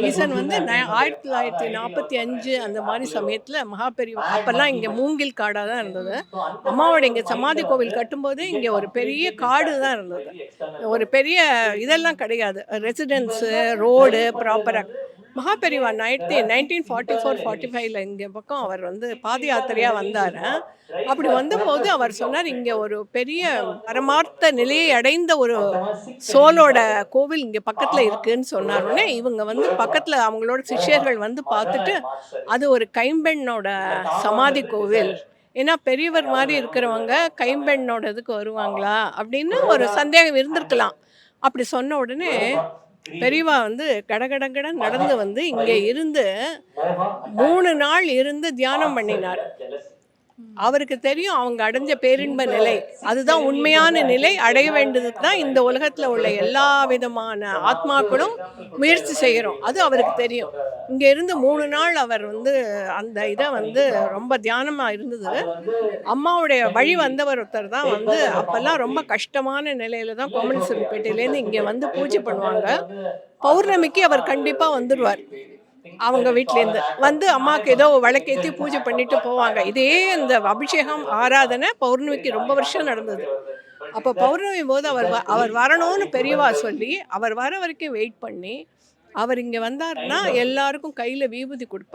Reason வந்து 1945 அந்த மாதிரி சமயத்தில் மகாபெரிவா அப்போல்லாம் இங்கே மூங்கில் காடாக தான் இருந்தது. அம்மாவோட இங்கே சமாதி கோவில் கட்டும்போது இங்கே ஒரு பெரிய காடு தான் இருந்தது. ஒரு பெரிய இதெல்லாம் கிடையாது, ரெசிடென்ஸு ரோடு ப்ராப்பராக. மகாபெரிவா 1944-45 இங்கே பக்கம் அவர் வந்து பாத யாத்திரையாக வந்தார். அப்படி வந்தபோது அவர் சொன்னார், இங்கே ஒரு பெரிய பரமார்த்த நிலையை அடைந்த ஒரு சோலோட கோவில் இங்கே பக்கத்தில் இருக்குன்னு சொன்னாருன்னே இவங்க வந்து பக்கத்தில் அவங்களோட சிஷ்யர்கள் வந்து பார்த்துட்டு, அது ஒரு கைம்பெண்ணோட சமாதி கோவில், ஏன்னா பெரியவர் மாதிரி இருக்கிறவங்க கைம்பெண்ணோட இதுக்கு வருவாங்களா அப்படின்னு ஒரு சந்தேகம் இருந்திருக்கலாம். அப்படி சொன்ன உடனே பெரியவா வந்து கடகடகட நடந்து வந்து இங்கே இருந்து 3 நாள் இருந்து தியானம் பண்ணினார். அவருக்கு தெரியும் அவங்க அடைஞ்ச பேரின்ப நிலை அதுதான் உண்மையான நிலை. அடைய வேண்டியதுக்கு தான் இந்த உலகத்தில் உள்ள எல்லா விதமான ஆத்மாக்களும் முயற்சி செய்கிறோம், அது அவருக்கு தெரியும். இங்கே இருந்து 3 நாள் அவர் வந்து அந்த இதை வந்து ரொம்ப தியானமாக இருந்தது. அம்மாவுடைய வழி வந்தவர் ஒருத்தர் தான் வந்து அப்போல்லாம் ரொம்ப கஷ்டமான நிலையில தான் கோமணேஸ்வரன்பேட்டையிலேருந்து இங்கே வந்து பூஜை பண்ணுவாங்க. பௌர்ணமிக்கு அவர் கண்டிப்பாக வந்துடுவார். அவங்க வீட்டிலேருந்து வந்து அம்மாவுக்கு ஏதோ விளக்கேற்றி பூஜை பண்ணிட்டு போவாங்க. இதே இந்த அபிஷேகம் ஆராதனை பௌர்ணமிக்கு ரொம்ப வருஷம் நடந்தது. அப்போ பௌர்ணமி போது அவர் வரணும்னு பெரியவா சொல்லி அவர் வர வரைக்கும் வெயிட் பண்ணி அவர் இங்கே வந்தாருன்னா எல்லாருக்கும் கையில் விபூதி கொடுப்பார்.